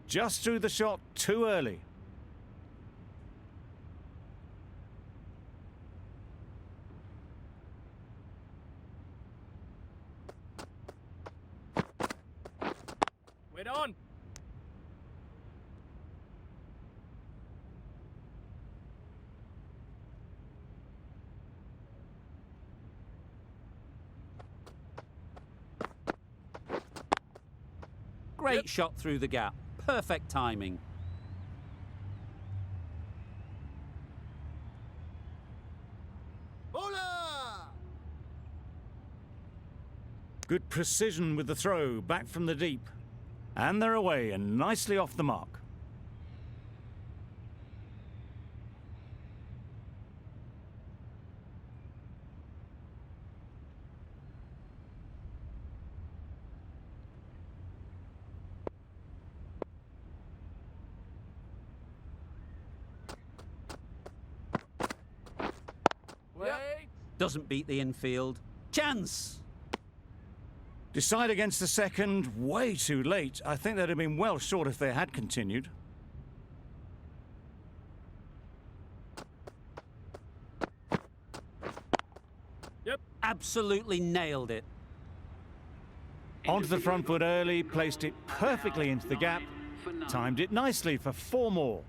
Just threw the shot too early. Wait on. Great shot through the gap. Perfect timing. Bowler! Good precision with the throw, back from the deep. And they're away and nicely off the mark. Wait. Doesn't beat the infield. Chance! Decide against the second, way too late. I think they'd have been well short if they had continued. Yep. Absolutely nailed it. Onto the front foot early, placed it perfectly into the gap, timed it nicely for 4 more.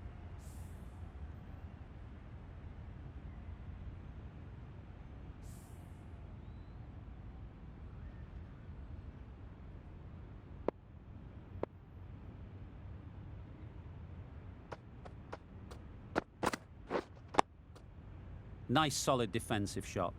Nice solid defensive shot.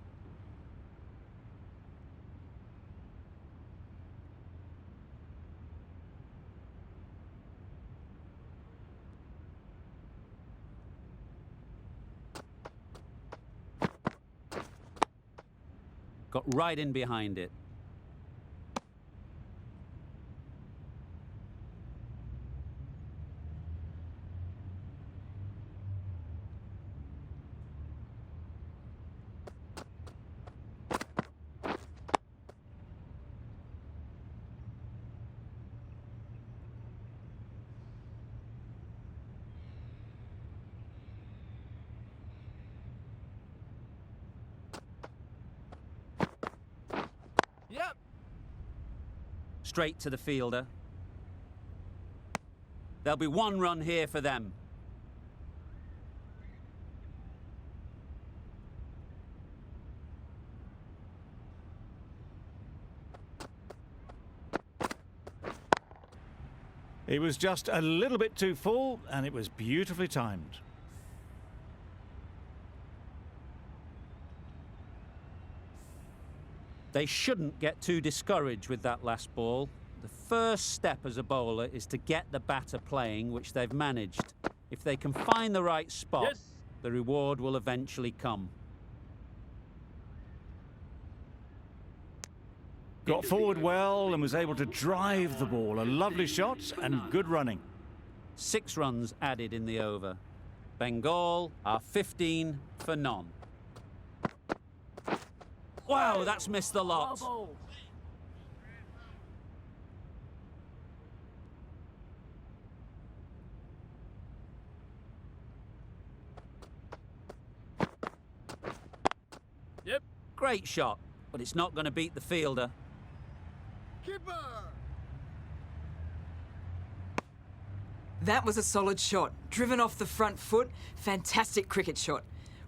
Got right in behind it. Yep. Straight to the fielder. There'll be 1 run here for them. It was just a little bit too full, and it was beautifully timed. They shouldn't get too discouraged with that last ball. The first step as a bowler is to get the batter playing, which they've managed. If they can find the right spot, Yes. the reward will eventually come. Got forward well and was able to drive the ball. A lovely shot and good running. 6 runs added in the over. Bengal are 15 for none. Wow, that's missed the lot. Bubble. Yep. Great shot, but it's not going to beat the fielder. Keeper. That was a solid shot. Driven off the front foot. Fantastic cricket shot.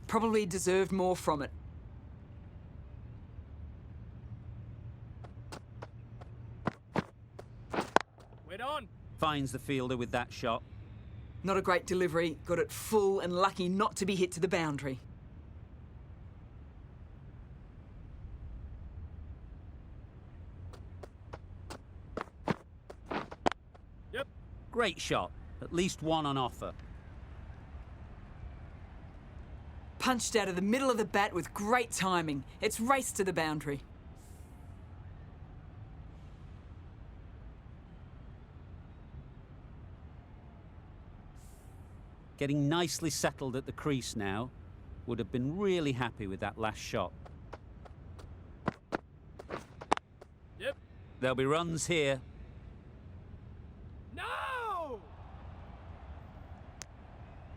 Probably deserved more from it. Wait on. Finds the fielder with that shot. Not a great delivery. Got it full and lucky not to be hit to the boundary. Yep. Great shot. At least 1 on offer. Punched out of the middle of the bat with great timing. It's raced to the boundary. Getting nicely settled at the crease now. Would have been really happy with that last shot. Yep. There'll be runs here. No!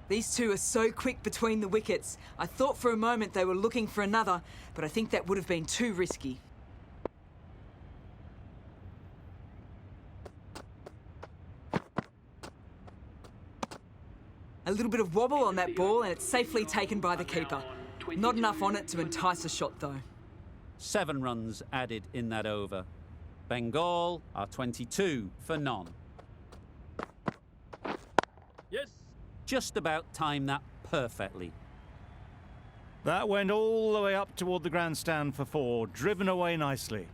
These two are so quick between the wickets. I thought for a moment they were looking for another, but I think that would have been too risky. A little bit of wobble on that ball and it's safely taken by the keeper. Not enough on it to entice a shot though. 7 runs added in that over. Bengal are 22 for none. Yes. Just about timed that perfectly. That went all the way up toward the grandstand for 4, driven away nicely.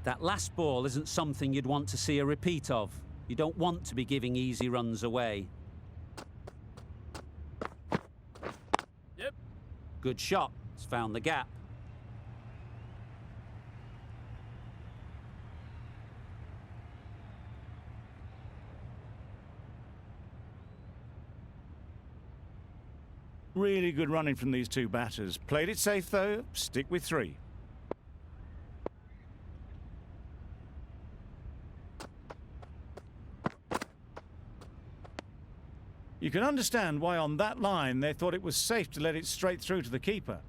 That last ball isn't something you'd want to see a repeat of. You don't want to be giving easy runs away. Yep. Good shot. It's found the gap. Really good running from these two batters. Played it safe though, stick with 3. You can understand why on that line they thought it was safe to let it straight through to the keeper.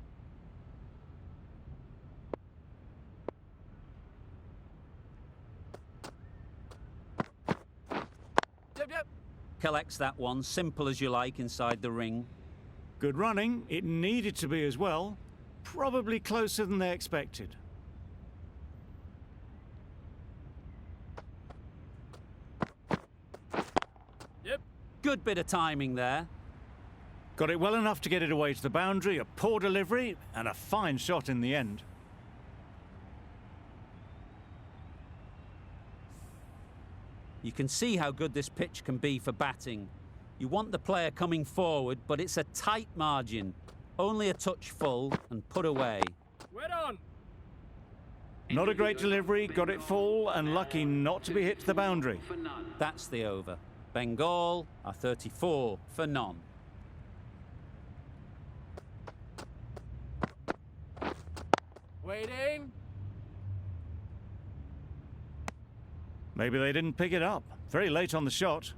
Yep. Collects that one, simple as you like, inside the ring. Good running, it needed to be as well. Probably closer than they expected. Yep. Good bit of timing there. Got it well enough to get it away to the boundary, a poor delivery, and a fine shot in the end. You can see how good this pitch can be for batting. You want the player coming forward, but it's a tight margin. Only a touch full and put away. Wait on. Not a great delivery, got it full and lucky not to be hit to the boundary. That's the over. Bengal are 34 for none. Waiting. Maybe they didn't pick it up. Very late on the shot.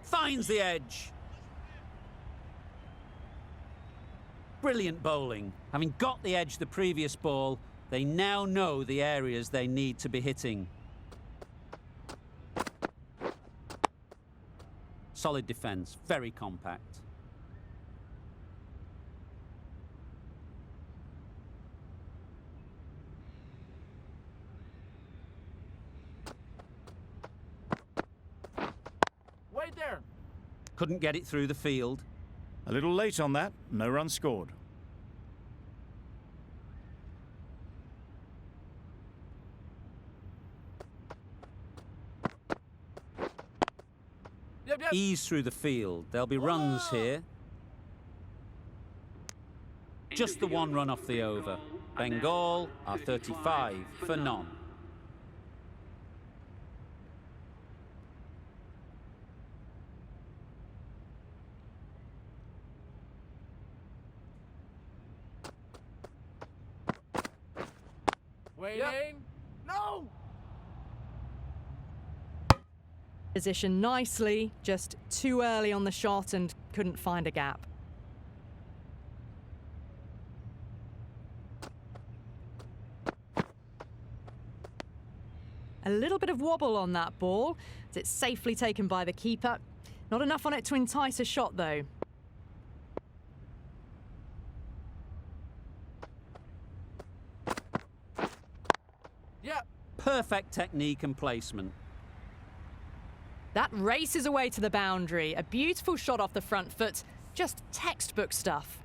Finds the edge. Brilliant bowling. Having got the edge the previous ball, they now know the areas they need to be hitting. Solid defence, very compact. Wait there. Couldn't get it through the field. A little late on that, no run scored. Yep. Ease through the field. There'll be runs here. Just the 1 run off the over. Bengal are 35 for none. Waiting. No. Position nicely, just too early on the shot and couldn't find a gap. A little bit of wobble on that ball, as it's safely taken by the keeper. Not enough on it to entice a shot though. Yep. Perfect technique and placement. That races away to the boundary. A beautiful shot off the front foot. Just textbook stuff.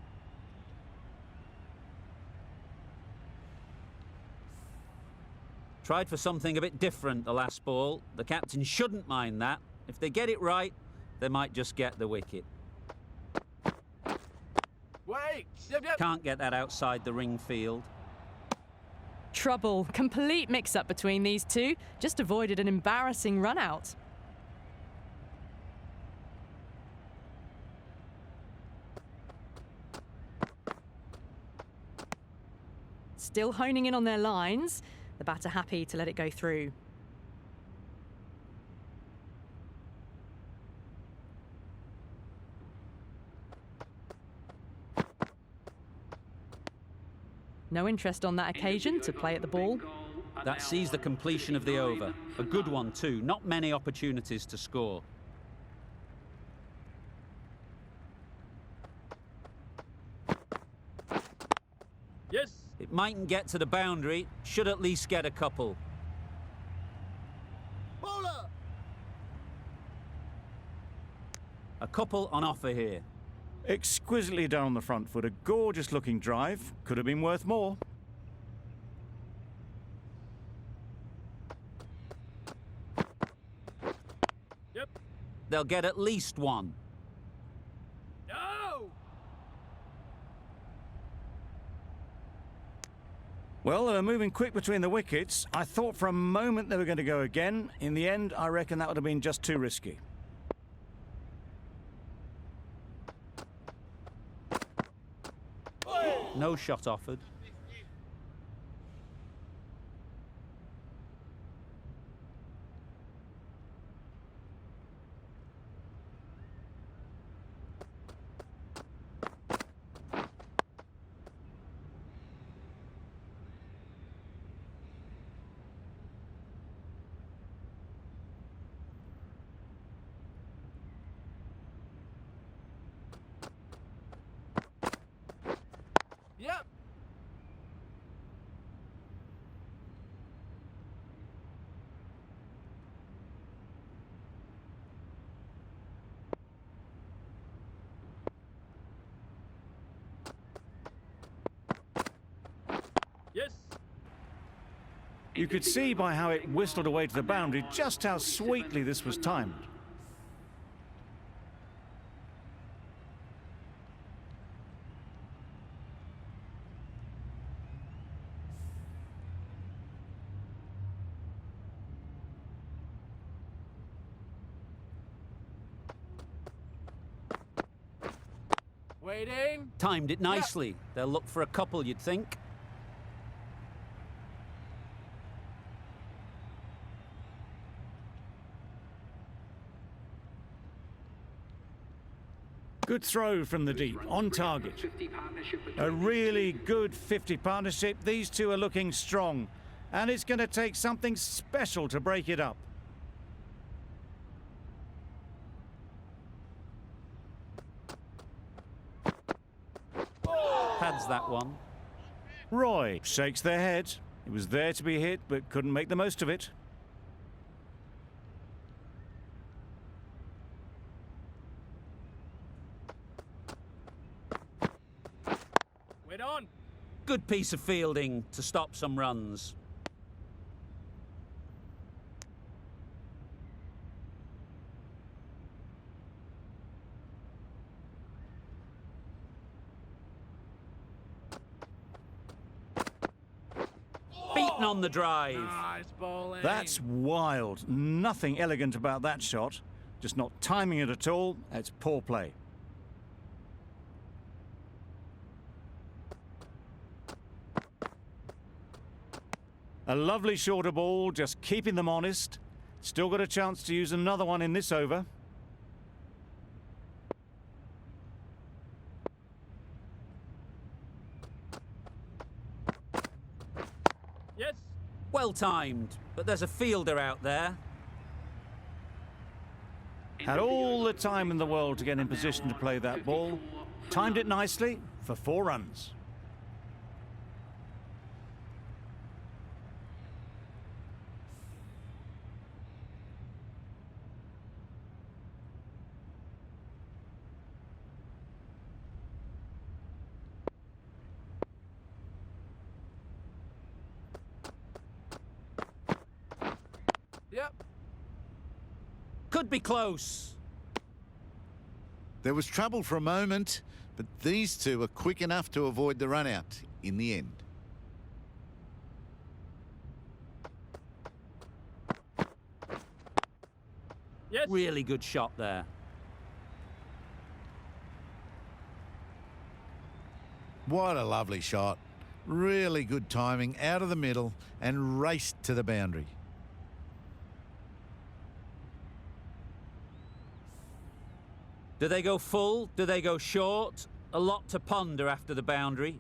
Tried for something a bit different the last ball. The captain shouldn't mind that. If they get it right, they might just get the wicket. Wait. Yep, yep. Can't get that outside the ring field. Trouble. Complete mix-up between these two. Just avoided an embarrassing run-out. Still honing in on their lines. The batter happy to let it go through. No interest on that occasion to play at the ball. That sees the completion of the over. A good one too. Not many opportunities to score. Yes. It mightn't get to the boundary. Should at least get a couple. Bowler. A couple on offer here. Exquisitely done on the front foot. A gorgeous looking drive. Could have been worth more. Yep. They'll get at least one. No. Well, they were moving quick between the wickets. I thought for a moment they were going to go again. In the end, I reckon that would have been just too risky. No shot offered. Yep. Yes. You could see by how it whistled away to the boundary just how sweetly this was timed. Waiting. Timed it nicely. They'll look for a couple, you'd think. Good throw from the deep, on target. A really good 50 partnership. These two are looking strong, and it's going to take something special to break it up. Pads that one. Roy shakes their head. It was there to be hit, but couldn't make the most of it. Wait on. Good piece of fielding to stop some runs. Beaten on the drive. Nice bowling. That's wild. Nothing elegant about that shot. Just not timing it at all. It's poor play. A lovely shorter ball, just keeping them honest. Still got a chance to use another one in this over. Yes. Well timed, but there's a fielder out there. Had all the time in the world to get in position to play that ball. Timed it nicely for 4 runs. Yep. Could be close. There was trouble for a moment, but these two were quick enough to avoid the run-out in the end. Yes. Really good shot there. What a lovely shot. Really good timing, out of the middle and raced to the boundary. Do they go full? Do they go short? A lot to ponder after the boundary.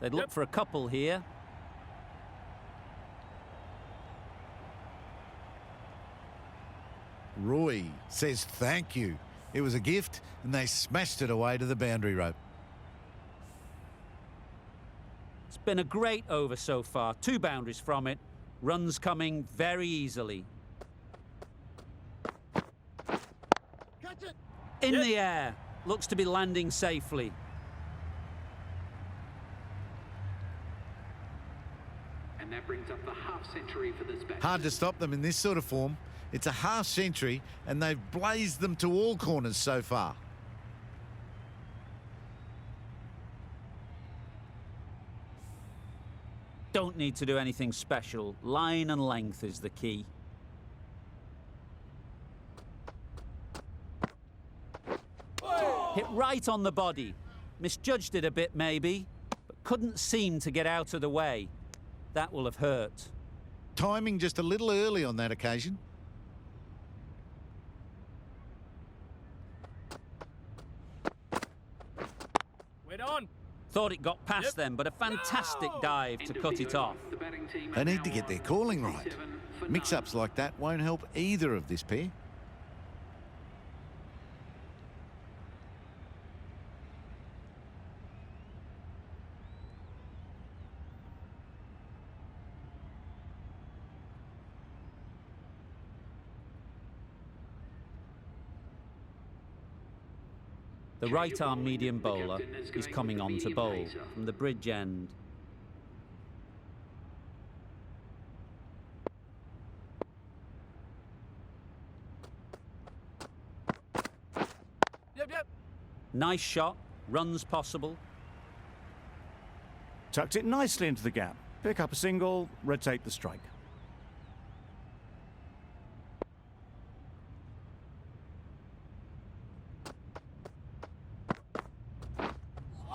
They'd look for a couple here. Roy says thank you. It was a gift and they smashed it away to the boundary rope. It's been a great over so far. 2 boundaries from it. Runs coming very easily. In the air. Looks to be landing safely. And that brings up the half century for this batsman. Hard to stop them in this sort of form. It's a half century and they've blazed them to all corners so far. Don't need to do anything special. Line and length is the key. Hit right on the body. Misjudged it a bit maybe, but couldn't seem to get out of the way. That will have hurt. Timing just a little early on that occasion. Wait on. Thought it got past them, but a fantastic dive to cut it off. The batting team They are need now to get on their calling right. 57 for Mix-ups like that won't help either of this pair. The right-arm medium bowler is coming on to bowl from the bridge end. Yep. Nice shot, runs possible. Tucked it nicely into the gap. Pick up a single, rotate the strike.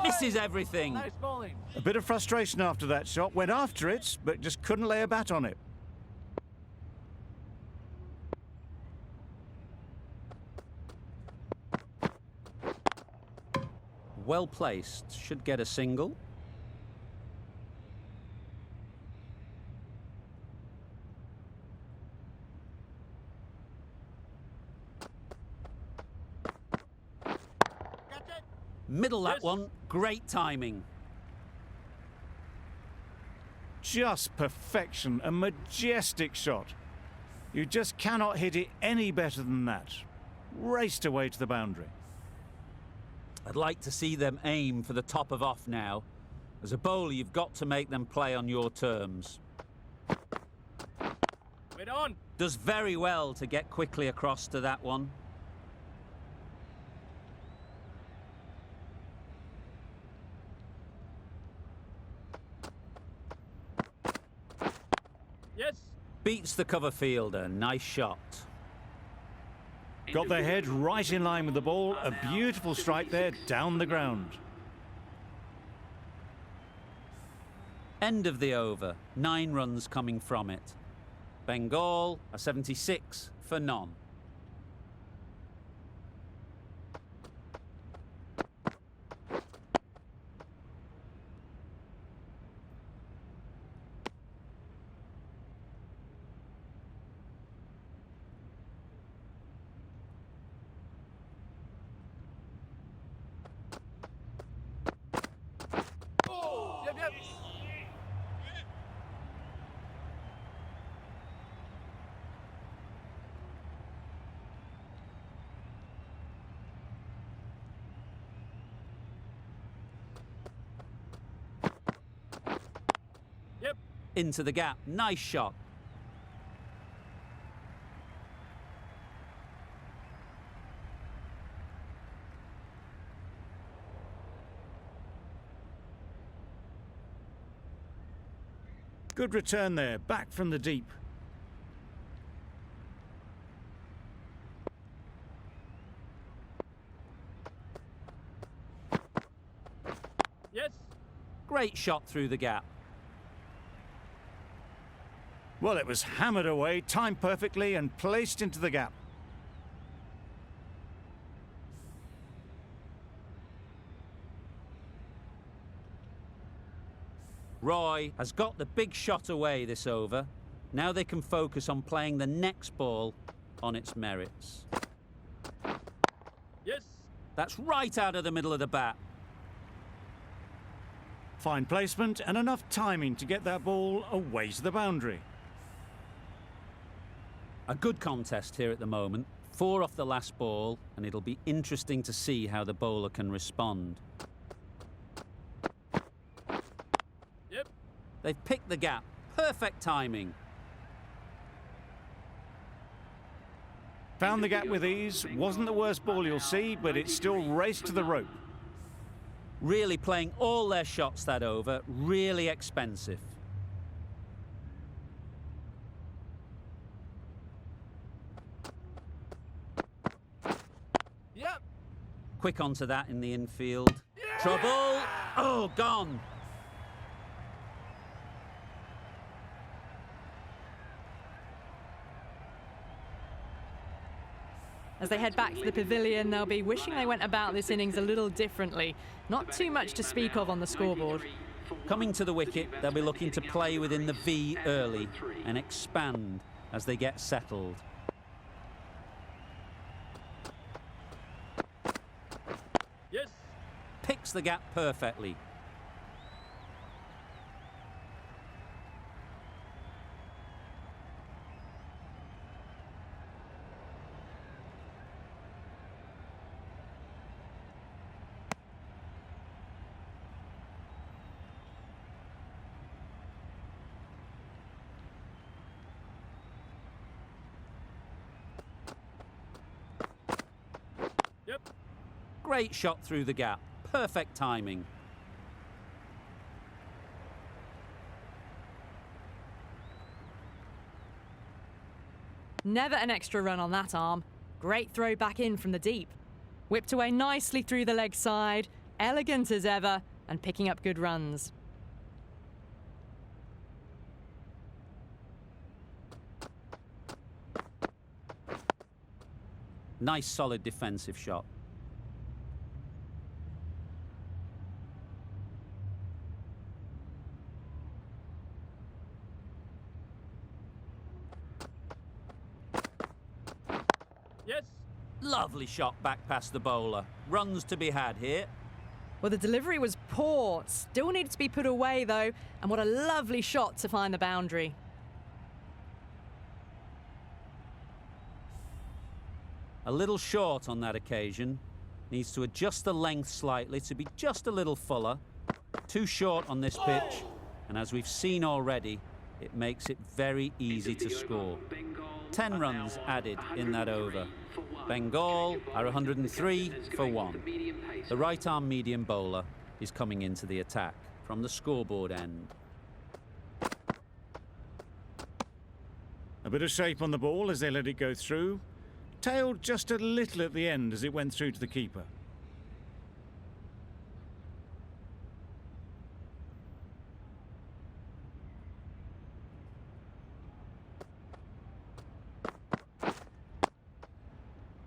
Misses everything. Nice bowling. A bit of frustration after that shot. Went after it, but just couldn't lay a bat on it. Well placed, should get a single. Middle that Yes. one, great timing. Just perfection, a majestic shot. You just cannot hit it any better than that. Raced away to the boundary. I'd like to see them aim for the top of off now. As a bowler, you've got to make them play on your terms. Wait on. Does very well to get quickly across to that one. Yes. Beats the cover fielder, nice shot. Got their head right in line with the ball. A beautiful strike there, down the ground. End of the over, 9 runs coming from it. Bengal, a 76 for none. Yep. Into the gap, nice shot. Good return there, back from the deep. Yes. Great shot through the gap. Well, it was hammered away, timed perfectly and placed into the gap. Roy has got the big shot away this over. Now they can focus on playing the next ball on its merits. Yes. That's right out of the middle of the bat. Fine placement and enough timing to get that ball away to the boundary. A good contest here at the moment. 4 off the last ball, and it'll be interesting to see how the bowler can respond. Yep. They've picked the gap. Perfect timing. Found the gap with ease. Wasn't the worst ball you'll see, but it still raced to the rope. Really playing all their shots that over. Really expensive. Yep. Quick onto that in the infield. Trouble. Oh, gone. As they head back to the pavilion, they'll be wishing they went about this innings a little differently. Not too much to speak of on the scoreboard. Coming to the wicket, they'll be looking to play within the V early and expand as they get settled. Yes. Picks the gap perfectly. Yep. Great shot through the gap. Perfect timing. Never an extra run on that arm. Great throw back in from the deep. Whipped away nicely through the leg side. Elegant as ever and picking up good runs. Nice solid defensive shot. Yes. Lovely shot back past the bowler. Runs to be had here. Well, the delivery was poor. Still needed to be put away, though. And what a lovely shot to find the boundary. A little short on that occasion. Needs to adjust the length slightly to be just a little fuller. Too short on this pitch. And as we've seen already, it makes it very easy to score. 10 runs added in that over. Bengal are 103 for 1. The right-arm medium bowler is coming into the attack from the scoreboard end. A bit of shape on the ball as they let it go through. Tailed just a little at the end as it went through to the keeper.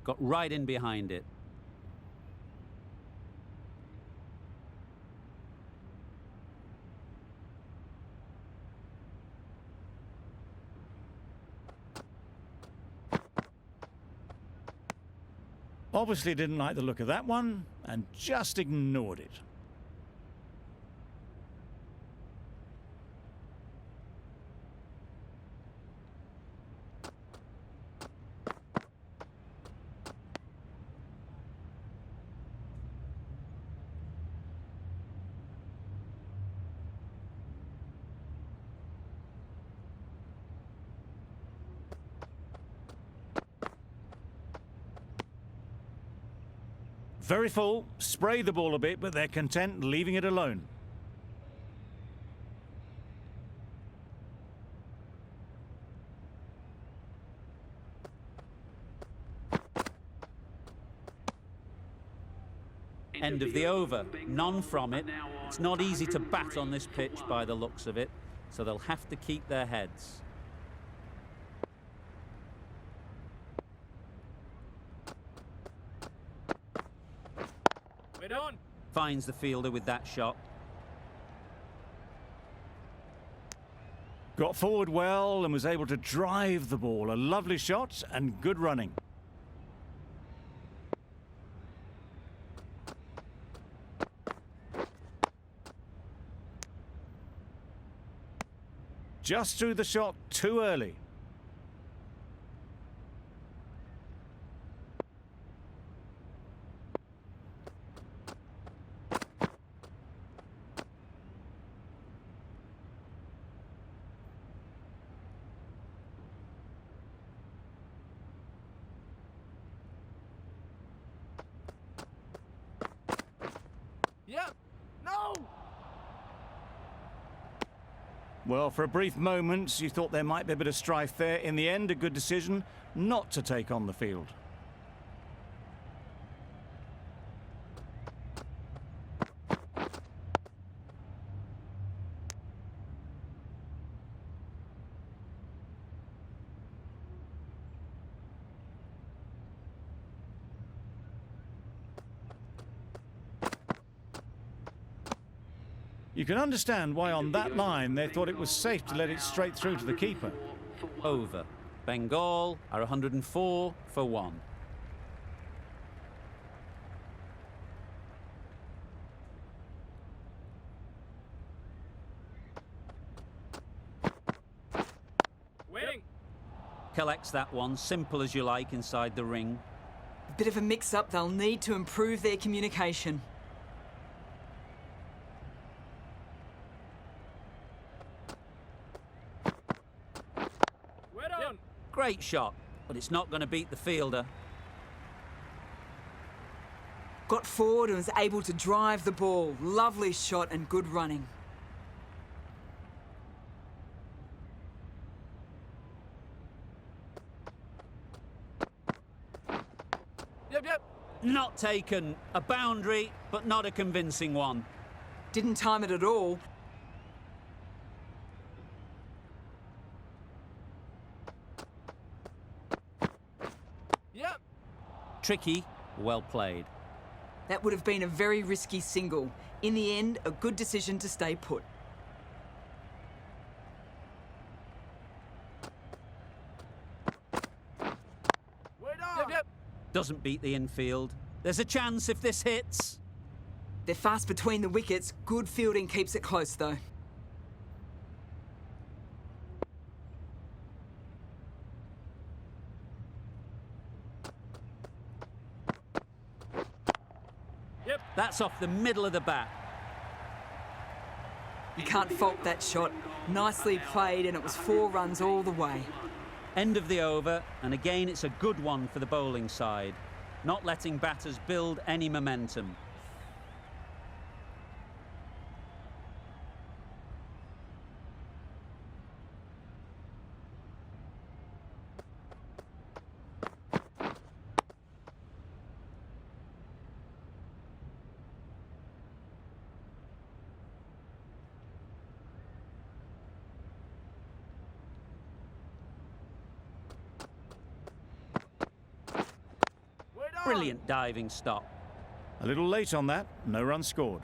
Got right in behind it. Obviously didn't like the look of that one and just ignored it. Very full, spray the ball a bit, but they're content leaving it alone. End of the over. None from it. It's not easy to bat on this pitch by the looks of it, so they'll have to keep their heads. We're on. Finds the fielder with that shot. Got forward well and was able to drive the ball. A lovely shot and good running. Just threw the shot too early. Yep. No. Well, for a brief moment, you thought there might be a bit of strife there. In the end, a good decision not to take on the field. You can understand why on that line they thought it was safe to let it straight through to the keeper. Over. Bengal are 104 for 1. Waiting. Collects that one, simple as you like, inside the ring. A bit of a mix-up, they'll need to improve their communication. We're on. Great shot, but it's not going to beat the fielder. Got forward and was able to drive the ball. Lovely shot and good running. Yep. Not taken. A boundary, but not a convincing one. Didn't time it at all. Yep. Tricky, well played. That would have been a very risky single. In the end, a good decision to stay put. We're on. Yep. Doesn't beat the infield. There's a chance if this hits. They're fast between the wickets. Good fielding keeps it close, though. Yep. That's off the middle of the bat. You can't fault that shot. Nicely played, and it was 4 runs all the way. End of the over, and again it's a good one for the bowling side. Not letting batters build any momentum. Brilliant diving stop. A little late on that, no run scored.